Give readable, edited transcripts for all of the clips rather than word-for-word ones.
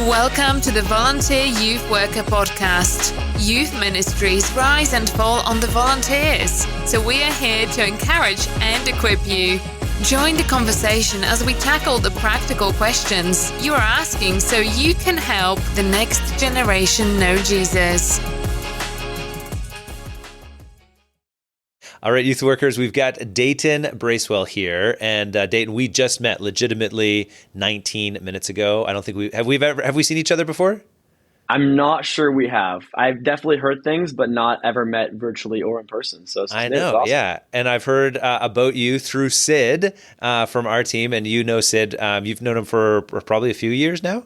Welcome to the Volunteer Youth Worker Podcast. Youth ministries rise and fall on the volunteers, so we are here to encourage and equip you. Join the conversation as we tackle the practical questions you are asking so you can help the next generation know Jesus. All right, youth workers, we've got Dayton Bracewell here. And Dayton, we just met legitimately 19 minutes ago. I don't think have we seen each other before? I'm not sure we have. I've definitely heard things, but not ever met virtually or in person. So I know, awesome. Yeah. And I've heard about you through Sid from our team. And you know Sid, you've known him for probably a few years now?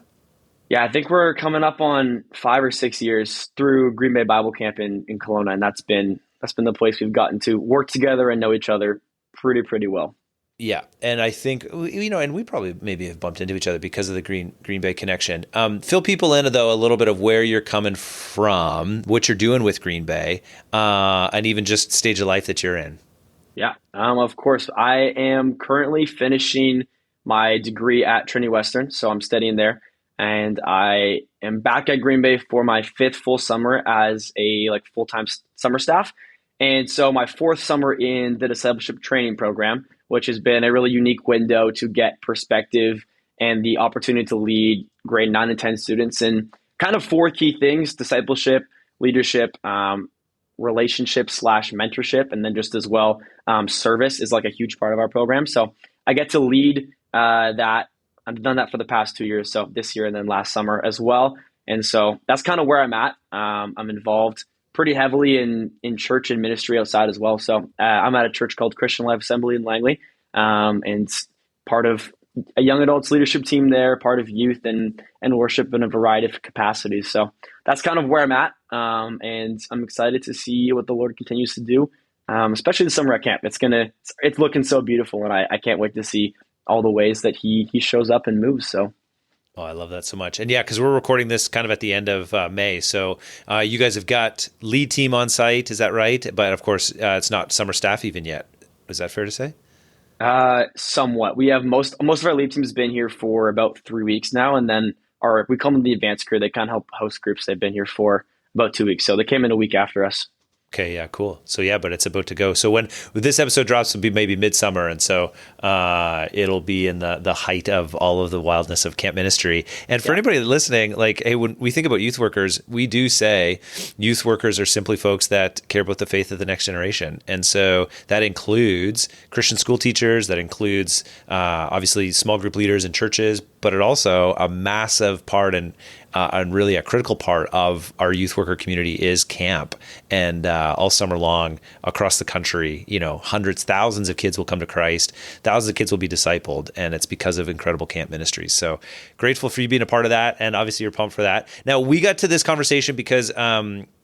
Yeah, I think we're coming up on 5 or 6 years through Green Bay Bible Camp in Kelowna, and that's been the place we've gotten to work together and know each other pretty well. Yeah, and I think and we probably maybe have bumped into each other because of the Green Bay connection. Fill people in though a little bit of where you're coming from, what you're doing with Green Bay, and even just stage of life that you're in. Yeah, of course, I am currently finishing my degree at Trinity Western, so I'm studying there. And I am back at Green Bay for my 5th full summer as a full-time summer staff. And so my 4th summer in the Discipleship training program, which has been a really unique window to get perspective and the opportunity to lead grade 9 and 10 students in kind of 4 key things: discipleship, leadership, relationship / mentorship, and then just as well, service is like a huge part of our program. So I get to lead that. I've done that for the past 2 years, so this year and then last summer as well. And so that's kind of where I'm at. I'm involved pretty heavily in church and ministry outside as well. So I'm at a church called Christian Life Assembly in Langley, and part of a young adults leadership team there, part of youth and worship in a variety of capacities. So that's kind of where I'm at, and I'm excited to see what the Lord continues to do, especially the summer at camp. It's looking so beautiful, and I can't wait to see all the ways that he shows up and moves. So. Oh, I love that so much. And yeah, because we're recording this kind of at the end of May. So you guys have got lead team on site. Is that right? But of course, it's not summer staff even yet. Is that fair to say? Somewhat. We have most of our lead team has been here for about 3 weeks now. And then we call them the advanced crew. They kind of help host groups. They've been here for about 2 weeks. So they came in a week after us. Okay, yeah, cool. So yeah, but it's about to go. So when this episode drops, it'll be maybe midsummer, and so it'll be in the height of all of the wildness of camp ministry. And for anybody listening, hey, when we think about youth workers, we do say youth workers are simply folks that care about the faith of the next generation, and so that includes Christian school teachers, that includes obviously small group leaders in churches, but it also a massive part and really a critical part of our youth worker community is camp. And all summer long across the country, hundreds, thousands of kids will come to Christ. Thousands of kids will be discipled. And it's because of incredible camp ministries. So grateful for you being a part of that. And obviously you're pumped for that. Now we got to this conversation because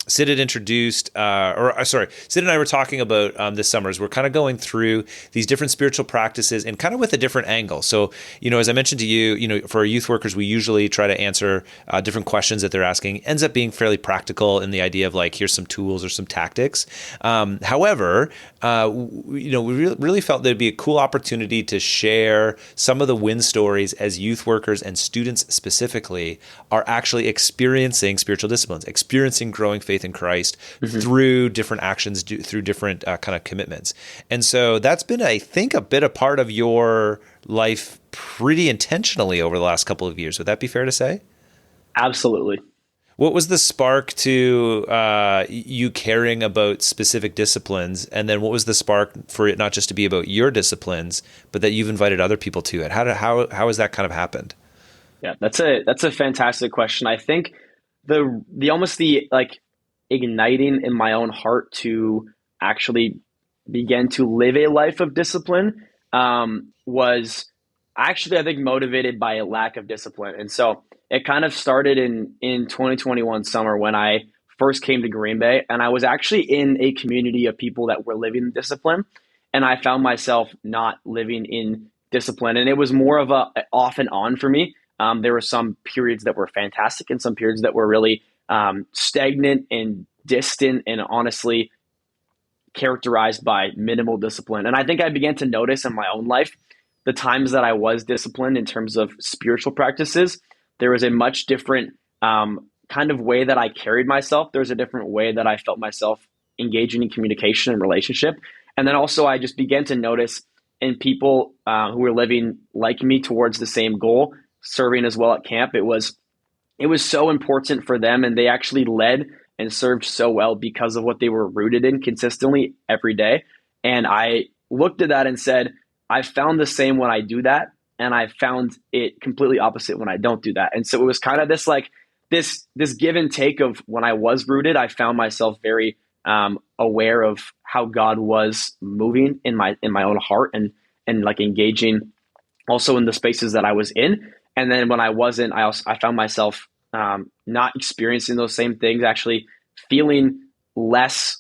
Sid had introduced, Sid and I were talking about this summer as we're kind of going through these different spiritual practices and kind of with a different angle. So, as I mentioned to you, for our youth workers, we usually try to answer different questions that they're asking. Ends up being fairly practical in the idea of here's some tools or some tactics. However, we really felt there'd be a cool opportunity to share some of the win stories as youth workers and students specifically are actually experiencing spiritual disciplines, experiencing growing faith in Christ through different actions, through different kind of commitments. And so that's been, I think, a bit a part of your life pretty intentionally over the last couple of years. Would that be fair to say? Absolutely. What was the spark to you caring about specific disciplines? And then what was the spark for it not just to be about your disciplines, but that you've invited other people to it? How has that kind of happened? Yeah, that's a fantastic question. I think the igniting in my own heart to actually begin to live a life of discipline was actually, I think, motivated by a lack of discipline. And so it kind of started in 2021 summer when I first came to Green Bay, and I was actually in a community of people that were living in discipline, and I found myself not living in discipline. And it was more of a off and on for me. There were some periods that were fantastic and some periods that were really stagnant and distant and honestly characterized by minimal discipline. And I think I began to notice in my own life the times that I was disciplined in terms of spiritual practices, there was a much different kind of way that I carried myself. There was a different way that I felt myself engaging in communication and relationship. And then also I just began to notice in people who were living like me towards the same goal, serving as well at camp, it was so important for them, and they actually led and served so well because of what they were rooted in consistently every day. And I looked at that and said, I found the same when I do that, and I found it completely opposite when I don't do that. And so it was kind of this like this give and take of when I was rooted, I found myself very aware of how God was moving in my own heart and like engaging also in the spaces that I was in. And then when I wasn't, I found myself not experiencing those same things, actually feeling less,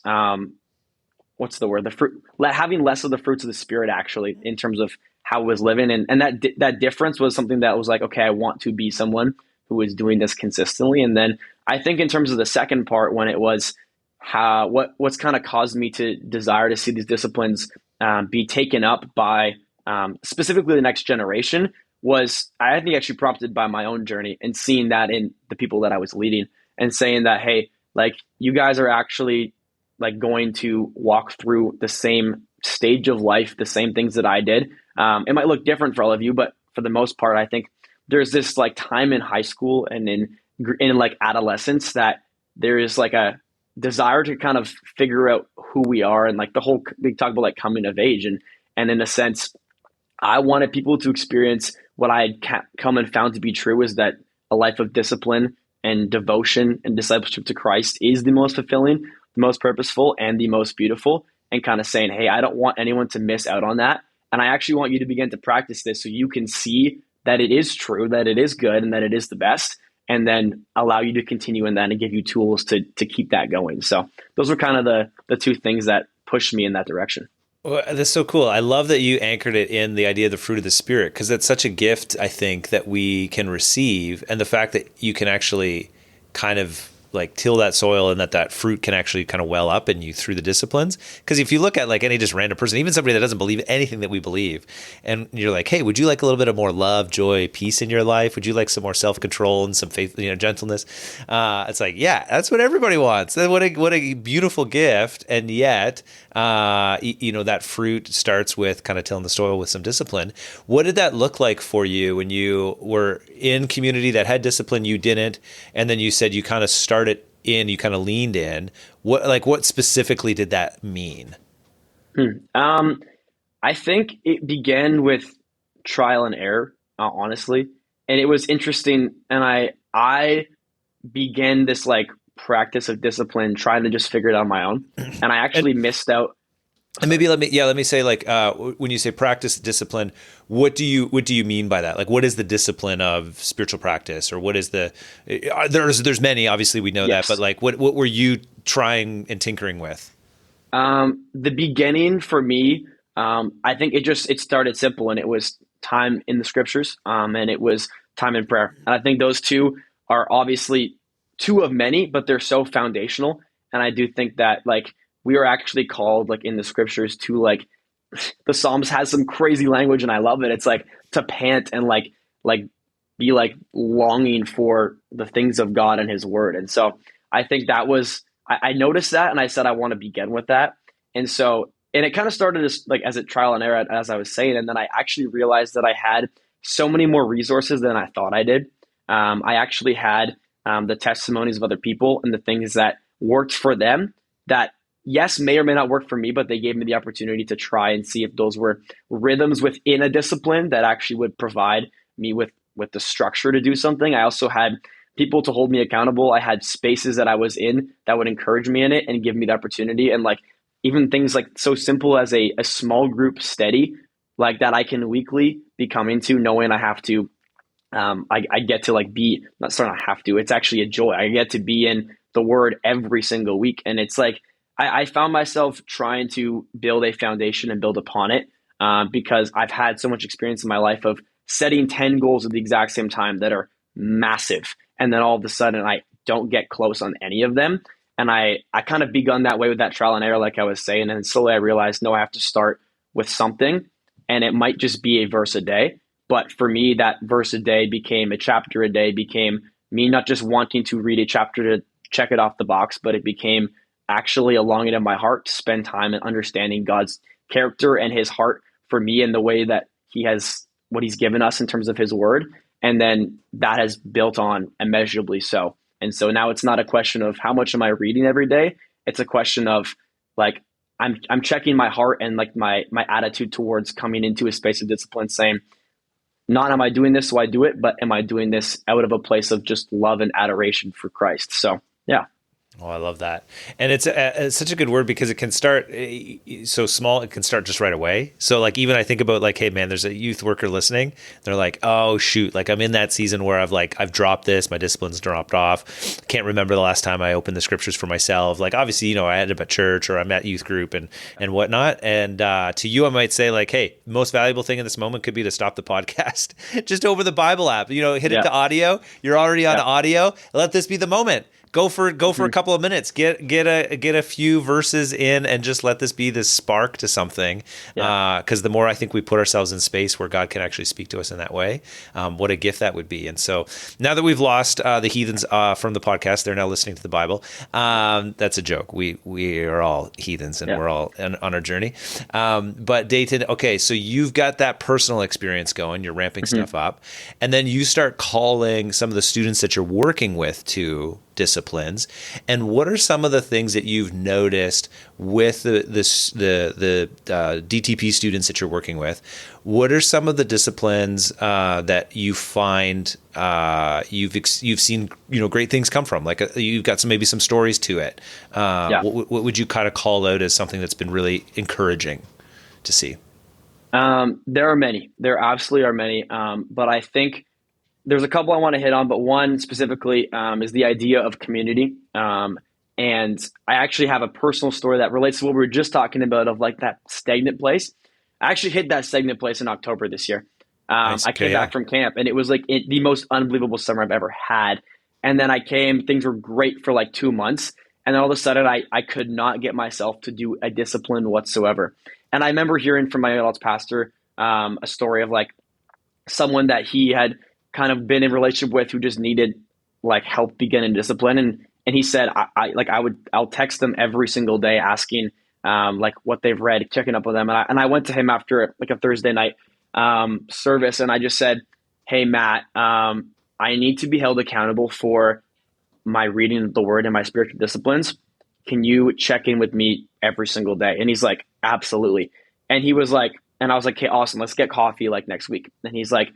what's the word? Having less of the fruits of the Spirit, actually, in terms of how I was living. And that difference was something that was like, okay, I want to be someone who is doing this consistently. And then I think in terms of the second part, when it was what's kind of caused me to desire to see these disciplines be taken up by specifically the next generation, was I think actually prompted by my own journey and seeing that in the people that I was leading and saying that, hey, like you guys are actually like going to walk through the same stage of life, the same things that I did. It might look different for all of you, but for the most part, I think there's this like time in high school and in like adolescence that there is like a desire to kind of figure out who we are, and like they talk about like coming of age, and in a sense, I wanted people to experience what I had come and found to be true, is that a life of discipline and devotion and discipleship to Christ is the most fulfilling, the most purposeful, and the most beautiful, and kind of saying, hey, I don't want anyone to miss out on that. And I actually want you to begin to practice this so you can see that it is true, that it is good, and that it is the best, and then allow you to continue in that and give you tools to keep that going. So those were kind of the two things that pushed me in that direction. Well, that's so cool. I love that you anchored it in the idea of the fruit of the Spirit, because that's such a gift, I think, that we can receive. And the fact that you can actually kind of like till that soil, and that fruit can actually kind of well up in you through the disciplines. Because if you look at like any just random person, even somebody that doesn't believe anything that we believe, and you're like, hey, would you like a little bit of more love, joy, peace in your life? Would you like some more self-control and some faith, gentleness? It's like, yeah, that's what everybody wants. What a beautiful gift. And yet, that fruit starts with kind of tilling the soil with some discipline. What did that look like for you when you were in community that had discipline, you didn't, and then you said you kind of you kind of leaned in? What specifically did that mean? I think it began with trial and error, honestly. And it was interesting. And I began this like practice of discipline, trying to just figure it out on my own. And I actually missed out. And maybe let me say, like, when you say practice discipline, what do you mean by that? Like, what is the discipline of spiritual practice, or what is there's many, obviously we know Yes. that, but like, what were you trying and tinkering with? The beginning for me, I think it started simple, and it was time in the scriptures, and it was time in prayer. And I think those two are obviously two of many, but they're so foundational. And I do think that like we are actually called like in the scriptures to like, the Psalms has some crazy language and I love it. It's like to pant and like be like longing for the things of God and his word. And so I think that was, I noticed that, and I said, I want to begin with that. And it kind of started as a trial and error, as I was saying. And then I actually realized that I had so many more resources than I thought I did. I actually had the testimonies of other people and the things that worked for them that, yes, may or may not work for me, but they gave me the opportunity to try and see if those were rhythms within a discipline that actually would provide me with the structure to do something. I also had people to hold me accountable. I had spaces that I was in that would encourage me in it and give me the opportunity. And like even things like so simple as a small group study like that I can weekly be coming to, knowing I have to, I get to like be, not sorry, not have to, it's actually a joy. I get to be in the word every single week. And it's like, I found myself trying to build a foundation and build upon it because I've had so much experience in my life of setting 10 goals at the exact same time that are massive. And then all of a sudden I don't get close on any of them. And I kind of begun that way with that trial and error, like I was saying. And slowly I realized, no, I have to start with something. And it might just be a verse a day, But for me, that verse a day became a chapter a day, became me not just wanting to read a chapter to check it off the box, but it became actually a longing of my heart to spend time in understanding God's character and his heart for me and the way that he has what he's given us in terms of his word. And then that has built on immeasurably so. And so now it's not a question of how much am I reading every day? It's a question of like, I'm checking my heart and like my attitude towards coming into a space of discipline, saying, not am I doing this so I do it, but am I doing this out of a place of just love and adoration for Christ? So, yeah. Oh, I love that. And it's such a good word because it can start so small. It can start just right away. So like, even I think about like, hey man, there's a youth worker listening. They're like, oh shoot. Like I'm in that season where I've dropped this, my discipline's dropped off. Can't remember the last time I opened the scriptures for myself. Like obviously, I end up at church or I'm at youth group and whatnot. And to you, I might say like, hey, most valuable thing in this moment could be to stop the podcast, just over the Bible app, hit it to audio. You're already on audio. Let this be the moment. Go for a couple of minutes. Get a few verses in, and just let this be this spark to something. Because the more I think we put ourselves in space where God can actually speak to us in that way, what a gift that would be. And so now that we've lost the heathens from the podcast, they're now listening to the Bible. That's a joke. We are all heathens, and we're all on our journey. But Dayton, okay, so you've got that personal experience going. You're ramping stuff up, and then you start calling some of the students that you're working with to disciplines. And what are some of the things that you've noticed with the DTP students that you're working with? What are some of the disciplines that you find you've seen great things come from? Like you've got maybe some stories to it. What would you kind of call out as something that's been really encouraging to see? There are many. There absolutely are many. But I think there's a couple I want to hit on, but one specifically is the idea of community. And I actually have a personal story that relates to what we were just talking about of like that stagnant place. I actually hit that stagnant place in October this year. Nice. I came back from camp and it was like the most unbelievable summer I've ever had. And then I came, things were great for like 2 months. And then all of a sudden I could not get myself to do a discipline whatsoever. And I remember hearing from my adults pastor a story of like someone that he had kind of been in a relationship with who just needed like help beginning discipline. And he said, I'll text them every single day asking like what they've read, checking up with them. And I went to him after like a Thursday night service. And I just said, hey, Matt, I need to be held accountable for my reading of the word and my spiritual disciplines. Can you check in with me every single day? And he's like, absolutely. And he was like, and I was like, okay, awesome. Let's get coffee like next week. And he's like,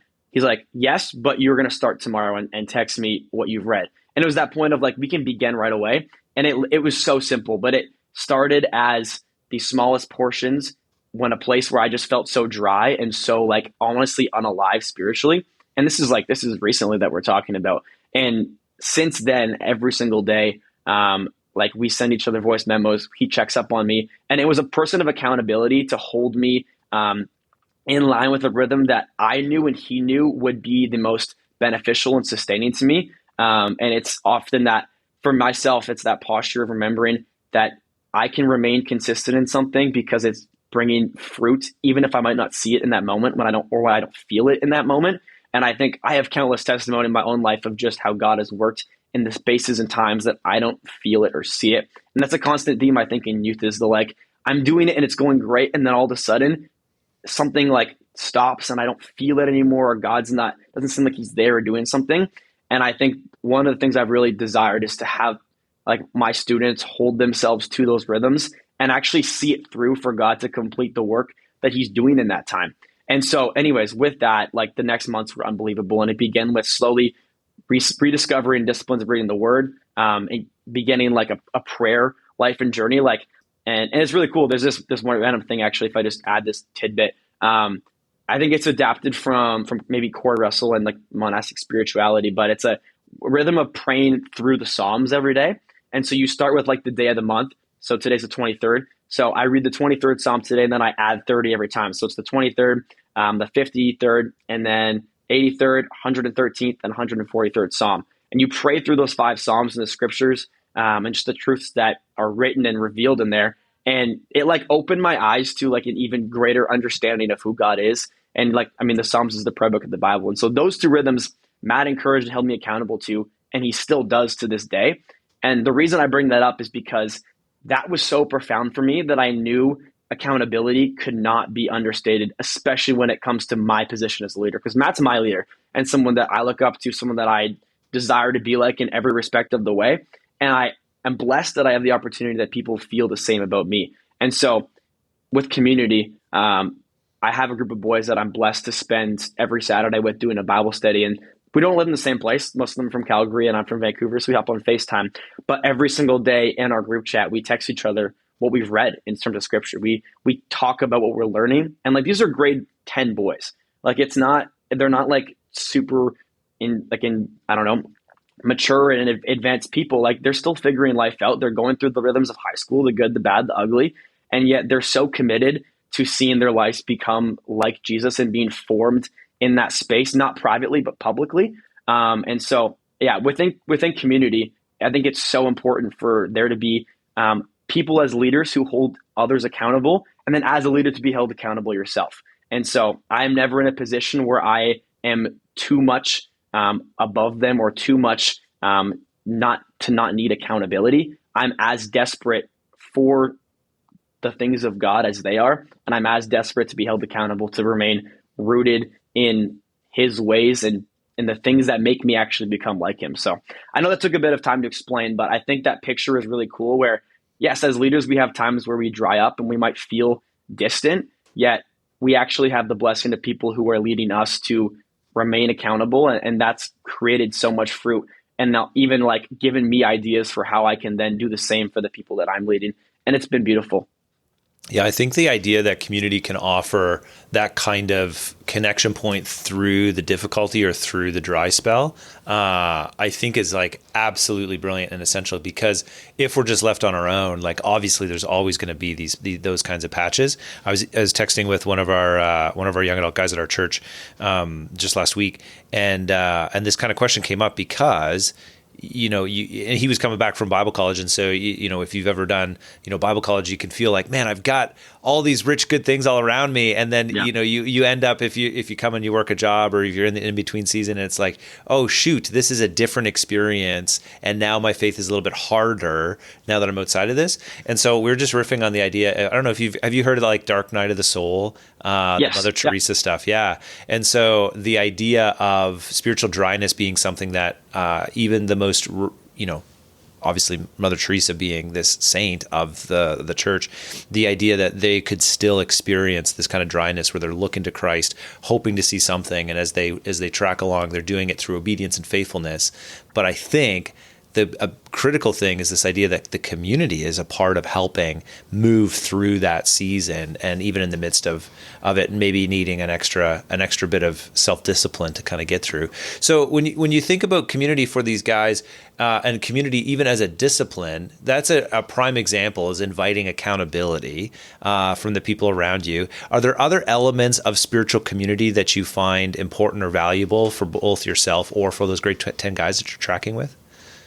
yes, but you're going to start tomorrow and text me what you've read. And it was that point of like, we can begin right away. And it was so simple, but it started as the smallest portions when a place where I just felt so dry and so like honestly unalive spiritually. And this is recently that we're talking about. And since then, every single day, like we send each other voice memos, he checks up on me. And it was a person of accountability to hold me in line with a rhythm that I knew and he knew would be the most beneficial and sustaining to me. And it's often that for myself, it's that posture of remembering that I can remain consistent in something because it's bringing fruit, even if I might not see it in that moment when I don't feel it in that moment. And I think I have countless testimony in my own life of just how God has worked in the spaces and times that I don't feel it or see it. And that's a constant theme, I think, in youth is the like, I'm doing it and it's going great. And then all of a sudden something like stops and I don't feel it anymore, or doesn't seem like he's there or doing something. And I think one of the things I've really desired is to have like my students hold themselves to those rhythms and actually see it through for God to complete the work that he's doing in that time. And so anyways, with that, like the next months were unbelievable. And it began with slowly rediscovering disciplines of reading the word, and beginning like a prayer life and journey. Like, and it's really cool. There's this one random thing, actually, if I just add this tidbit, I think it's adapted from maybe core wrestle and like monastic spirituality, but it's a rhythm of praying through the Psalms every day. And so you start with like the day of the month. So today's the 23rd. So I read the 23rd Psalm today, and then I add 30 every time. So it's the 23rd, the 53rd, and then 83rd, 113th, and 143rd Psalm. And you pray through those 5 Psalms in the scriptures, and just the truths that are written and revealed in there. And it like opened my eyes to like an even greater understanding of who God is And the Psalms is the prayer book of the Bible. And so those two rhythms, Matt encouraged and held me accountable to, and he still does to this day. And the reason I bring that up is because that was so profound for me that I knew accountability could not be understated, especially when it comes to my position as a leader, because Matt's my leader and someone that I look up to, someone that I desire to be like in every respect of the way. And I am blessed that I have the opportunity that people feel the same about me. And so with community, I have a group of boys that I'm blessed to spend every Saturday with doing a Bible study. And we don't live in the same place. Most of them are from Calgary and I'm from Vancouver, so we hop on FaceTime. But every single day in our group chat, we text each other what we've read in terms of scripture. We talk about what we're learning. And these are grade 10 boys. They're not super I don't know, mature and advanced people. They're still figuring life out. They're going through the rhythms of high school, the good, the bad, the ugly. And yet they're so committed to seeing their lives become like Jesus and being formed in that space, not privately, but publicly. And so, yeah, within community, I think it's so important for there to be people as leaders who hold others accountable, and then as a leader to be held accountable yourself. And so I'm never in a position where I am too much above them or too much not need accountability. I'm as desperate for the things of God as they are, and I'm as desperate to be held accountable, to remain rooted in his ways and in the things that make me actually become like him. So I know that took a bit of time to explain, but I think that picture is really cool where, yes, as leaders, we have times where we dry up and we might feel distant, yet we actually have the blessing of people who are leading us to remain accountable. And that's created so much fruit. And now even given me ideas for how I can then do the same for the people that I'm leading. And it's been beautiful. Yeah, I think the idea that community can offer that kind of connection point through the difficulty or through the dry spell, I think is absolutely brilliant and essential, because if we're just left on our own, obviously there's always going to be those kinds of patches. I was texting with one of our young adult guys at our church just last week, and this kind of question came up because and he was coming back from Bible college. And so, if you've ever done, Bible college, you can feel like, man, I've got all these rich, good things all around me. And then, you end up, if you come and you work a job, or if you're in the in-between season, and it's like, oh, shoot, this is a different experience. And now my faith is a little bit harder now that I'm outside of this. And so we're just riffing on the idea. I don't know if have you heard of Dark Night of the Soul, yes. the Mother Teresa stuff. Yeah. And so the idea of spiritual dryness being something that even the most, obviously Mother Teresa being this saint of the church, the idea that they could still experience this kind of dryness where they're looking to Christ, hoping to see something. And as they track along, they're doing it through obedience and faithfulness. But I think a critical thing is this idea that the community is a part of helping move through that season, and even in the midst of it, maybe needing an extra bit of self-discipline to kind of get through. So when you think about community for these guys, and community even as a discipline, that's a prime example, is inviting accountability from the people around you. Are there other elements of spiritual community that you find important or valuable for both yourself or for those grade 10 guys that you're tracking with?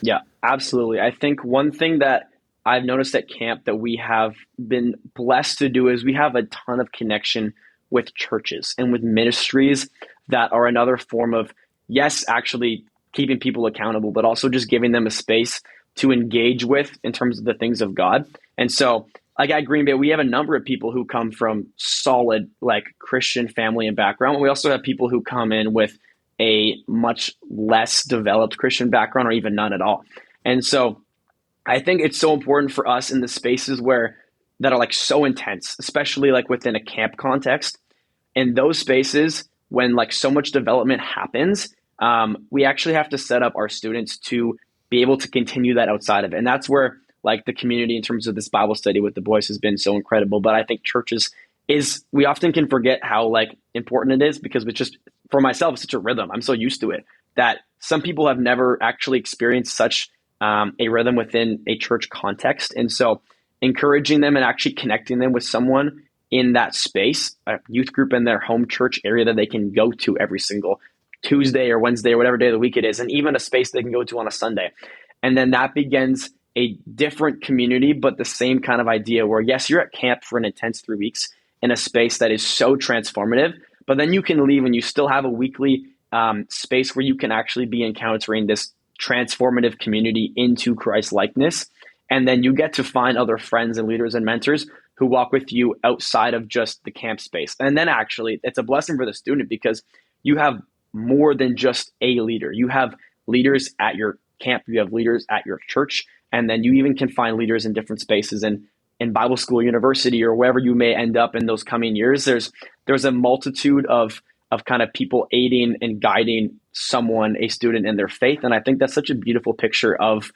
Yeah, absolutely. I think one thing that I've noticed at camp that we have been blessed to do is we have a ton of connection with churches and with ministries that are another form of, yes, actually keeping people accountable, but also just giving them a space to engage with in terms of the things of God. And so at Green Bay, we have a number of people who come from solid Christian family and background. We also have people who come in with a much less developed Christian background, or even none at all. And so I think it's so important for us in the spaces that are so intense, especially within a camp context. In those spaces, when so much development happens, we actually have to set up our students to be able to continue that outside of it. And that's where the community in terms of this Bible study with the boys has been so incredible. But I think churches we often can forget how important it is, because it's just, for myself, it's such a rhythm. I'm so used to it that some people have never actually experienced such a rhythm within a church context. And so encouraging them and actually connecting them with someone in that space, a youth group in their home church area that they can go to every single Tuesday or Wednesday or whatever day of the week it is, and even a space they can go to on a Sunday. And then that begins a different community, but the same kind of idea where, yes, you're at camp for an intense 3 weeks in a space that is so transformative, But then you can leave and you still have a weekly space where you can actually be encountering this transformative community into Christ likeness. And then you get to find other friends and leaders and mentors who walk with you outside of just the camp space. And then actually, it's a blessing for the student because you have more than just a leader. You have leaders at your camp, you have leaders at your church, and then you even can find leaders in different spaces in Bible school, university, or wherever you may end up in those coming years. There's a multitude of kind of people aiding and guiding someone, a student, in their faith. And I think that's such a beautiful picture of,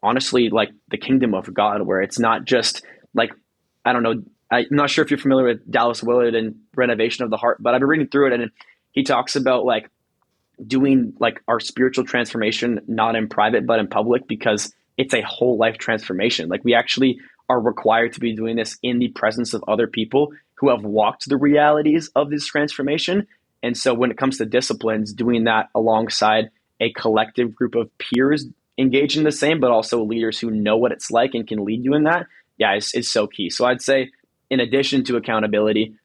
honestly, like the kingdom of God, where it's not just like, I don't know, I'm not sure if you're familiar with Dallas Willard and Renovation of the Heart, but I've been reading through it, and he talks about like doing like our spiritual transformation, not in private, but in public, because it's a whole life transformation. Like we actually are required to be doing this in the presence of other people who have walked the realities of this transformation. And so when it comes to disciplines, doing that alongside a collective group of peers engaged in the same, but also leaders who know what it's like and can lead you in that, is so key. So I'd say in addition to accountability,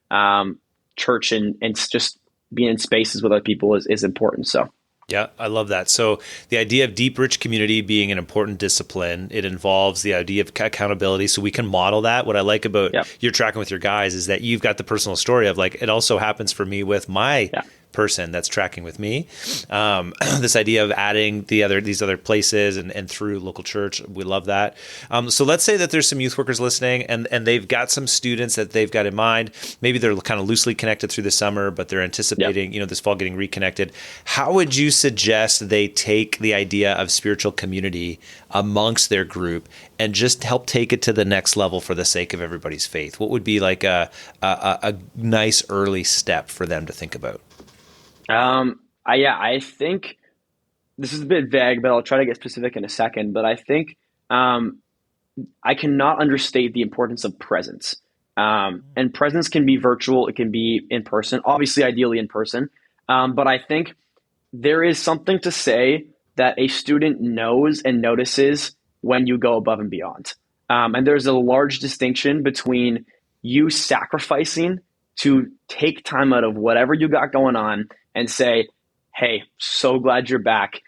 church and just being in spaces with other people is important. So. Yeah, I love that. So the idea of deep, rich community being an important discipline, it involves the idea of accountability. So we can model that. What I like about your tracking with your guys is that you've got the personal story of like, it also happens for me with my person that's tracking with me. This idea of adding these other places and through local church, we love that. So let's say that there's some youth workers listening and they've got some students that they've got in mind. Maybe they're kind of loosely connected through the summer, but they're anticipating, this fall getting reconnected. How would you suggest they take the idea of spiritual community amongst their group and just help take it to the next level for the sake of everybody's faith? What would be like a nice early step for them to think about? I think this is a bit vague, but I'll try to get specific in a second. But I think I cannot understate the importance of presence. And presence can be virtual, it can be in person, obviously, ideally in person. But I think there is something to say that a student knows and notices when you go above and beyond. And there's a large distinction between you sacrificing to take time out of whatever you got going on and say, hey, so glad you're back.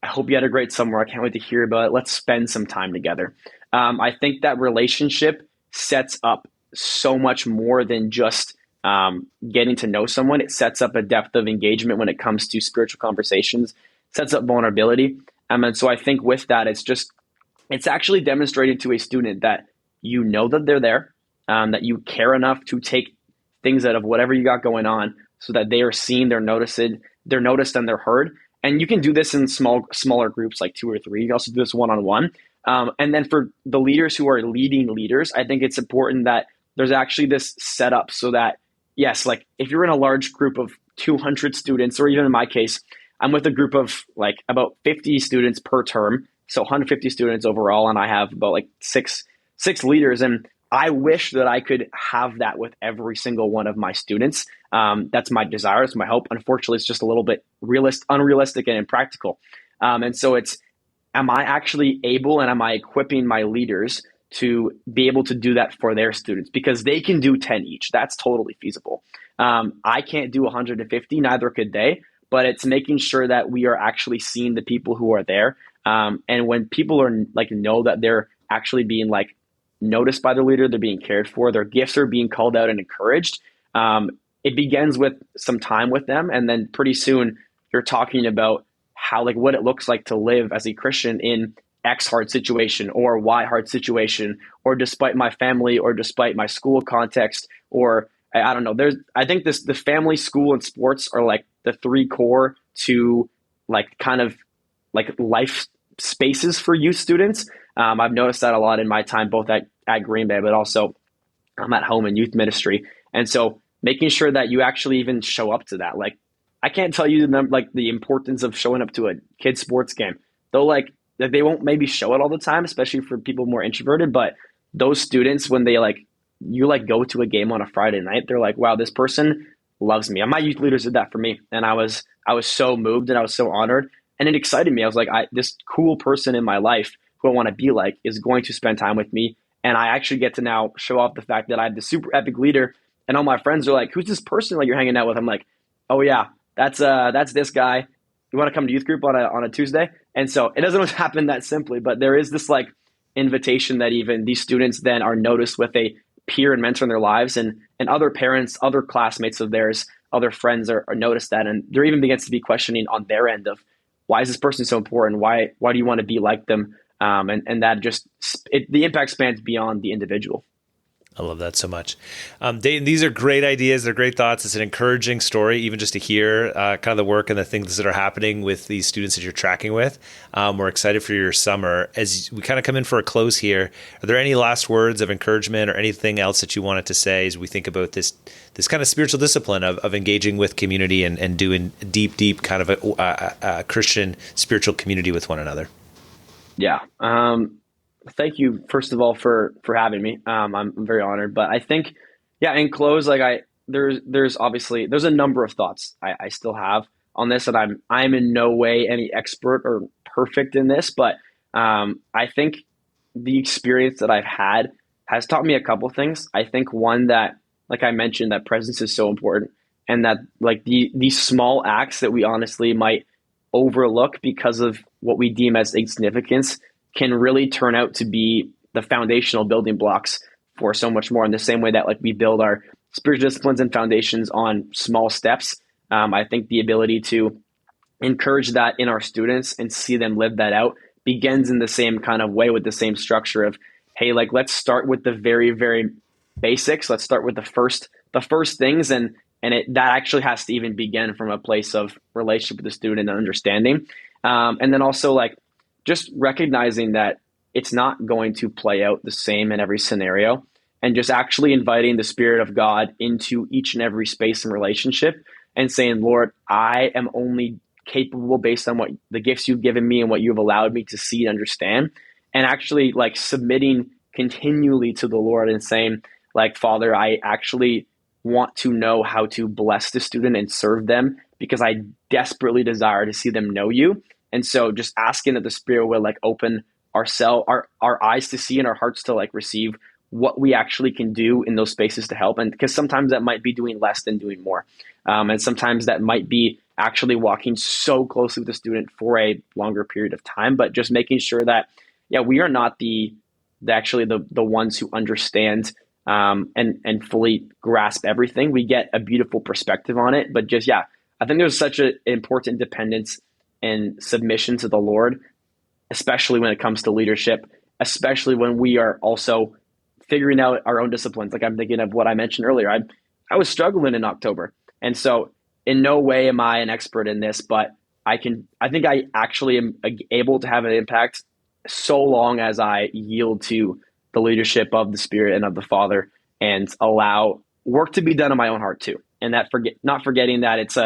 I hope you had a great summer. I can't wait to hear about it. Let's spend some time together. I think that relationship sets up so much more than just getting to know someone. It sets up a depth of engagement when it comes to spiritual conversations, sets up vulnerability. And so I think with that, it's actually demonstrating to a student that you know that they're there, that you care enough to take things out of whatever you got going on so that they are seen, they're noticed, and they're heard. And you can do this in smaller groups, like 2 or 3. You can also do this one-on-one. And then for the leaders who are leading leaders, I think it's important that there's actually this setup so that, yes, like if you're in a large group of 200 students, or even in my case, I'm with a group of like about 50 students per term. So 150 students overall. And I have about like six leaders. And I wish that I could have that with every single one of my students. That's my desire. It's my hope. Unfortunately, it's just a little bit unrealistic and impractical. And so am I actually able and am I equipping my leaders to be able to do that for their students? Because they can do 10 each. That's totally feasible. I can't do 150, neither could they. But it's making sure that we are actually seeing the people who are there. And when people are like know that they're actually being like noticed by the leader, they're being cared for, their gifts are being called out and encouraged. It begins with some time with them. And then pretty soon you're talking about how, like what it looks like to live as a Christian in X hard situation or Y hard situation, or despite my family or despite my school context, or I don't know. I think the family, school, and sports are like the 3 core to like kind of like life spaces for youth students. I've noticed that a lot in my time, both at Green Bay, but also I'm at home in youth ministry. And so making sure that you actually even show up to that. Like, I can't tell you the importance of showing up to a kid's sports game. Though like they won't maybe show it all the time, especially for people more introverted, but those students, when they go to a game on a Friday night, they're like, wow, this person loves me. And my youth leaders did that for me. And I was so moved and I was so honored. And it excited me. I was like, this cool person in my life who I want to be like is going to spend time with me. And I actually get to now show off the fact that I have the super epic leader And all my friends are like, who's this person like you're hanging out with? I'm like, oh yeah, that's this guy. You want to come to youth group on a Tuesday? And so it doesn't always happen that simply, but there is this like invitation that even these students then are noticed with a peer and mentor in their lives, and other parents, other classmates of theirs, other friends are noticed that. And there even begins to be questioning on their end of, why is this person so important? Why do you want to be like them? And that just, the impact spans beyond the individual. I love that so much. Dayton, these are great ideas. They're great thoughts. It's an encouraging story, even just to hear kind of the work and the things that are happening with these students that you're tracking with. We're excited for your summer. As we kind of come in for a close here, are there any last words of encouragement or anything else that you wanted to say as we think about this kind of spiritual discipline of engaging with community and doing deep kind of a Christian spiritual community with one another? Yeah. Thank you, first of all, for having me. I'm very honored. But I think, yeah, in close, like there's obviously a number of thoughts I still have on this, and I'm in no way any expert or perfect in this, but I think the experience that I've had has taught me a couple things. I think one, that, like I mentioned, that presence is so important, and that like these small acts that we honestly might overlook because of what we deem as insignificance can really turn out to be the foundational building blocks for so much more, in the same way that like we build our spiritual disciplines and foundations on small steps. I think the ability to encourage that in our students and see them live that out begins in the same kind of way, with the same structure of, hey, like, let's start with the very, very basics. Let's start with the first things. And that actually has to even begin from a place of relationship with the student and understanding. And then also, like, just recognizing that it's not going to play out the same in every scenario, and just actually inviting the Spirit of God into each and every space and relationship, and saying, Lord, I am only capable based on what the gifts you've given me and what you've allowed me to see and understand, and actually like submitting continually to the Lord and saying, like, Father, I actually want to know how to bless the student and serve them, because I desperately desire to see them know you. And so just asking that the Spirit will like open our eyes to see and our hearts to like receive what we actually can do in those spaces to help. And because sometimes that might be doing less than doing more. And sometimes that might be actually walking so closely with the student for a longer period of time, but just making sure that, yeah, we are not the ones who understand and fully grasp everything. We get a beautiful perspective on it, but just, yeah, I think there's such an important dependence and submission to the Lord, especially when it comes to leadership, especially when we are also figuring out our own disciplines. Like, I'm thinking of what I mentioned earlier. I was struggling in October. And so in no way am I an expert in this, but I think I actually am able to have an impact so long as I yield to the leadership of the Spirit and of the Father, and allow work to be done in my own heart too. And that not forgetting that it's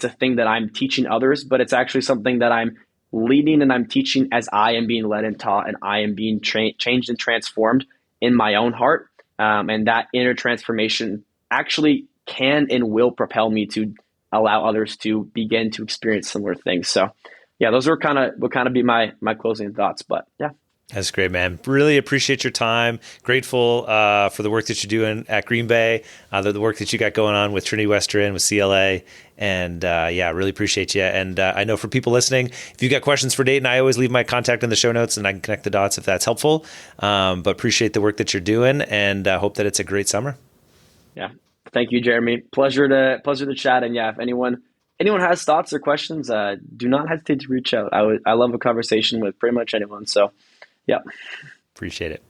a thing that I'm teaching others, but it's actually something that I'm leading and I'm teaching as I am being led and taught, and I am being changed and transformed in my own heart. And that inner transformation actually can and will propel me to allow others to begin to experience similar things. So yeah, those will kind of be my closing thoughts, but yeah. That's great, man. Really appreciate your time. Grateful for the work that you're doing at Green Bay, the work that you got going on with Trinity Western, with CLA. And really appreciate you. And I know for people listening, if you've got questions for Dayton, I always leave my contact in the show notes and I can connect the dots if that's helpful. But appreciate the work that you're doing, and hope that it's a great summer. Yeah. Thank you, Jeremy. Pleasure to chat. And yeah, if anyone has thoughts or questions, do not hesitate to reach out. I love a conversation with pretty much anyone. So yeah. Appreciate it.